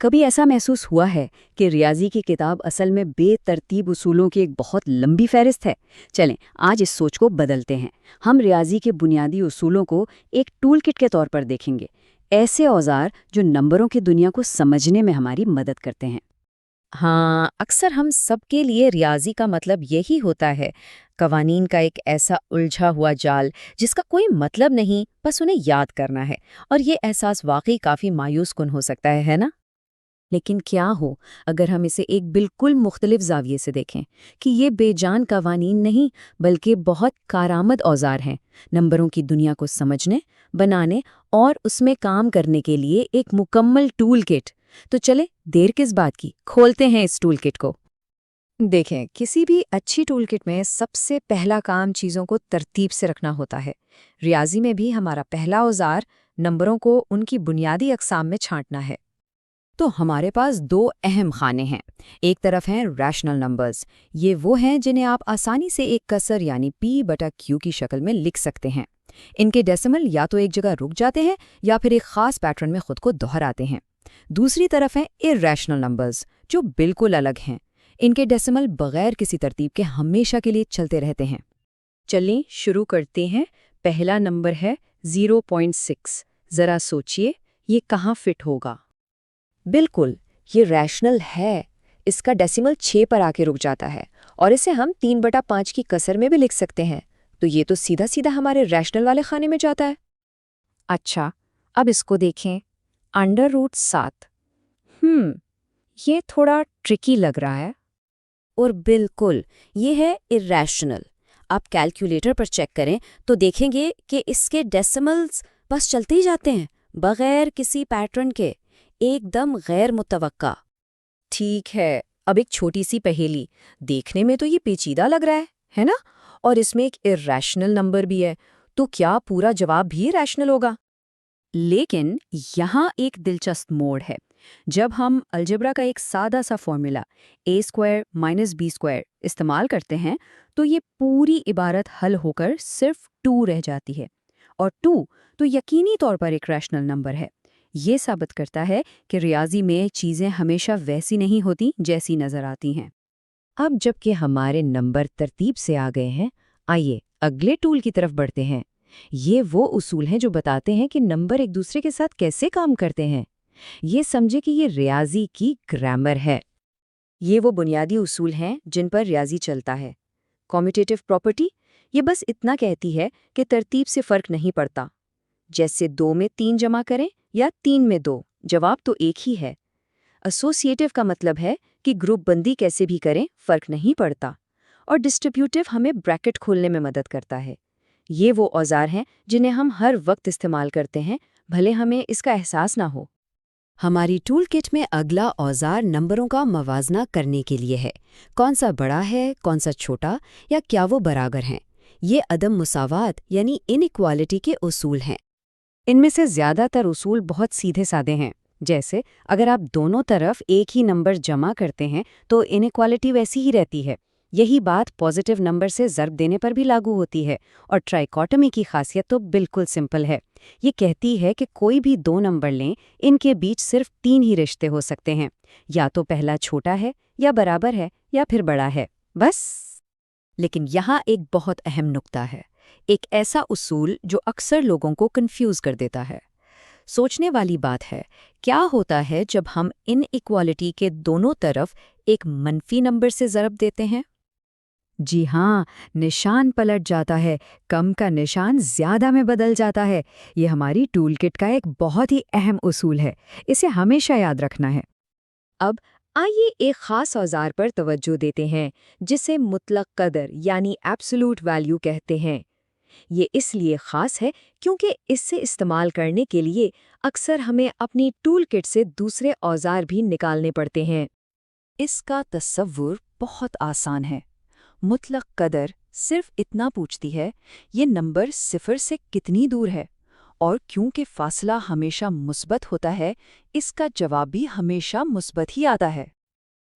کبھی ایسا محسوس ہوا ہے کہ ریاضی کی کتاب اصل میں بے ترتیب اصولوں کی ایک بہت لمبی فہرست ہے؟ چلیں آج اس سوچ کو بدلتے ہیں۔ ہم ریاضی کے بنیادی اصولوں کو ایک ٹول کٹ کے طور پر دیکھیں گے، ایسے اوزار جو نمبروں کی دنیا کو سمجھنے میں ہماری مدد کرتے ہیں۔ ہاں، اکثر ہم سب کے لیے ریاضی کا مطلب یہی ہوتا ہے، قوانین کا ایک ایسا الجھا ہوا جال جس کا کوئی مطلب نہیں، بس انہیں یاد کرنا ہے۔ اور یہ احساس واقعی کافی مایوس کن ہو سکتا ہے نا؟ لیکن کیا ہو اگر ہم اسے ایک بالکل مختلف زاویے سے دیکھیں کہ یہ بے جان قوانین نہیں بلکہ بہت کارآمد اوزار ہیں، نمبروں کی دنیا کو سمجھنے، بنانے اور اس میں کام کرنے کے لیے ایک مکمل ٹول کٹ۔ تو چلے دیر کس بات کی، کھولتے ہیں اس ٹول کٹ کو۔ دیکھیں، کسی بھی اچھی ٹول کٹ میں سب سے پہلا کام چیزوں کو ترتیب سے رکھنا ہوتا ہے۔ ریاضی میں بھی ہمارا پہلا اوزار نمبروں کو ان کی بنیادی اقسام میں چھانٹنا ہے۔ تو ہمارے پاس دو اہم خانے ہیں۔ ایک طرف ہیں ریشنل نمبرز، یہ وہ ہیں جنہیں آپ آسانی سے ایک کسر یعنی p/q کی شکل میں لکھ سکتے ہیں۔ ان کے ڈیسیمل یا تو ایک جگہ رک جاتے ہیں یا پھر ایک خاص پیٹرن میں خود کو دہراتے ہیں۔ دوسری طرف ہیں ارریشنل نمبرز، جو بالکل الگ ہیں۔ ان کے ڈیسیمل بغیر کسی ترتیب کے ہمیشہ کے لیے چلتے رہتے ہیں۔ چلیں شروع کرتے ہیں۔ پہلا نمبر ہے 0.6۔ ذرا سوچئے یہ کہاں فٹ ہوگا؟ بالکل، یہ ریشنل ہے۔ اس کا ڈیسیمل 6 پر آ کے رک جاتا ہے اور اسے ہم 3/5 کی کسر میں بھی لکھ سکتے ہیں، تو یہ تو سیدھا سیدھا ہمارے ریشنل والے خانے میں جاتا ہے۔ اچھا، اب اس کو دیکھیں، √7۔ یہ تھوڑا ٹرکی لگ رہا ہے۔ اور بالکل یہ ہے ارریشنل۔ آپ کیلکولیٹر پر چیک کریں تو دیکھیں گے کہ اس کے ڈیسیملز بس چلتے ہی جاتے ہیں، بغیر کسی پیٹرن کے، ایک دم غیر متوقع۔ ٹھیک ہے، اب ایک چھوٹی سی پہیلی۔ دیکھنے میں تو یہ پیچیدہ لگ رہا ہے نا؟ اور اس میں ایک ارریشنل نمبر بھی ہے، تو کیا پورا جواب بھی ریشنل ہوگا؟ لیکن یہاں ایک دلچسپ موڑ ہے۔ جب ہم الجبرا کا ایک سادہ سا فارمولا a² - b² استعمال کرتے ہیں تو یہ پوری عبارت حل ہو کر صرف 2 رہ جاتی ہے، اور 2 تو یقینی طور پر ایک ریشنل نمبر ہے۔ یہ ثابت کرتا ہے کہ ریاضی میں چیزیں ہمیشہ ویسی نہیں ہوتی جیسی نظر آتی ہیں۔ اب جب کہ ہمارے نمبر ترتیب سے آ گئے ہیں، آئیے اگلے ٹول کی طرف بڑھتے ہیں۔ یہ وہ اصول ہیں جو بتاتے ہیں کہ نمبر ایک دوسرے کے ساتھ کیسے کام کرتے ہیں۔ یہ سمجھے کہ یہ ریاضی کی گرامر ہے۔ یہ وہ بنیادی اصول ہیں جن پر ریاضی چلتا ہے۔ کمیوٹیٹو پراپرٹی یہ بس اتنا کہتی ہے کہ ترتیب سے فرق نہیں پڑتا، جیسے 2 میں 3 جمع کریں یا 3 میں 2، جواب تو ایک ہی ہے۔ ایسوسیٹیو کا مطلب ہے کہ گروپ بندی کیسے بھی کریں فرق نہیں پڑتا۔ اور ڈسٹریبیوٹیو ہمیں بریکٹ کھولنے میں مدد کرتا ہے۔ یہ وہ اوزار ہیں جنہیں ہم ہر وقت استعمال کرتے ہیں، بھلے ہمیں اس کا احساس نہ ہو۔ ہماری ٹول کٹ میں اگلا اوزار نمبروں کا موازنہ کرنے کے لیے ہے۔ کون سا بڑا ہے، کون سا چھوٹا، یا کیا وہ برابر ہیں؟ یہ عدم مساوات یعنی انیکوالٹی کے اصول ہیں۔ ان میں سے زیادہ تر اصول بہت سیدھے سادے ہیں، جیسے اگر آپ دونوں طرف ایک ہی نمبر جمع کرتے ہیں تو انیکوالٹی ویسی ہی رہتی ہے۔ یہی بات پازیٹیو نمبر سے ضرب دینے پر بھی لاگو ہوتی ہے۔ اور ٹرائیکوٹمی کی خاصیت تو بالکل سمپل ہے۔ یہ کہتی ہے کہ کوئی بھی 2 نمبر لیں، ان کے بیچ صرف 3 ہی رشتے ہو سکتے ہیں، یا تو پہلا چھوٹا ہے، یا برابر ہے، یا پھر بڑا ہے، بس۔ لیکن یہاں ایک بہت اہم نقطہ ہے، ایک ایسا اصول جو اکثر لوگوں کو کنفیوز کر دیتا ہے۔ سوچنے والی بات ہے، کیا ہوتا ہے جب ہم ان ایکوالٹی کے دونوں طرف ایک منفی نمبر سے ضرب دیتے ہیں؟ جی ہاں، نشان پلٹ جاتا ہے، کم کا نشان زیادہ میں بدل جاتا ہے۔ یہ ہماری ٹول کٹ کا ایک بہت ہی اہم اصول ہے، اسے ہمیشہ یاد رکھنا ہے۔ اب آئیے ایک خاص اوزار پر توجہ دیتے ہیں جسے مطلق قدر یعنی ایبسولوٹ ویلیو کہتے ہیں۔ یہ اس لیے خاص ہے کیونکہ اس سے استعمال کرنے کے لیے اکثر ہمیں اپنی ٹول کٹ سے دوسرے اوزار بھی نکالنے پڑتے ہیں۔ اس کا تصور بہت آسان ہے۔ مطلق قدر صرف اتنا پوچھتی ہے یہ نمبر 0 سے کتنی دور ہے، اور کیونکہ فاصلہ ہمیشہ مثبت ہوتا ہے، اس کا جواب بھی ہمیشہ مثبت ہی آتا ہے۔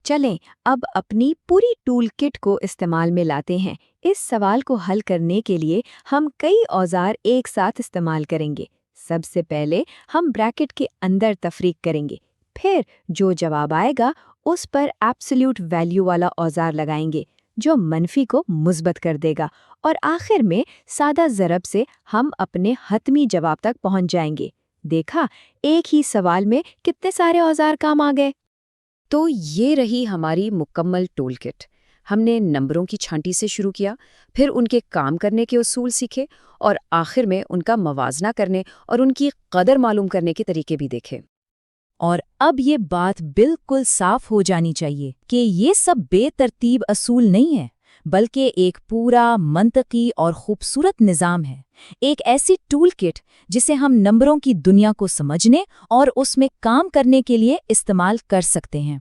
چلیں اب اپنی پوری ٹول کٹ کو استعمال میں لاتے ہیں۔ اس سوال کو حل کرنے کے لیے ہم کئی اوزار ایک ساتھ استعمال کریں گے۔ سب سے پہلے ہم بریکٹ کے اندر تفریق کریں گے۔ پھر جو جواب آئے گا اس پر ایبسلیوٹ ویلیو والا اوزار لگائیں گے جو منفی کو مثبت کر دے گا، اور آخر میں سادہ ضرب سے ہم اپنے حتمی جواب تک پہنچ جائیں گے۔ دیکھا، ایک ہی سوال میں کتنے سارے اوزار کام آ گئے۔ تو یہ رہی ہماری مکمل ٹول کٹ۔ ہم نے نمبروں کی چھانٹی سے شروع کیا، پھر ان کے کام کرنے کے اصول سیکھے، اور آخر میں ان کا موازنہ کرنے اور ان کی قدر معلوم کرنے کے طریقے بھی دیکھے۔ اور اب یہ بات بالکل صاف ہو جانی چاہیے کہ یہ سب بے ترتیب اصول نہیں ہے، بلکہ ایک پورا منطقی اور خوبصورت نظام ہے، ایک ایسی ٹول کٹ جسے ہم نمبروں کی دنیا کو سمجھنے اور اس میں کام کرنے کے لیے استعمال کر سکتے ہیں۔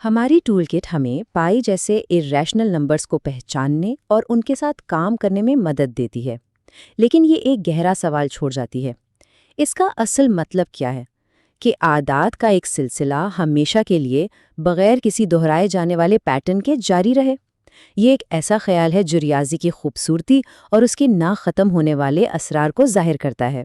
ہماری ٹول کٹ ہمیں پائی جیسے irrational نمبرز کو پہچاننے اور ان کے ساتھ کام کرنے میں مدد دیتی ہے، لیکن یہ ایک گہرا سوال چھوڑ جاتی ہے۔ اس کا اصل مطلب کیا ہے؟ کہ اعداد کا ایک سلسلہ ہمیشہ کے لیے بغیر کسی دہرائے جانے والے پیٹرن کے جاری رہے۔ یہ ایک ایسا خیال ہے جو ریاضی کی خوبصورتی اور اس کے نہ ختم ہونے والے اسرار کو ظاہر کرتا ہے۔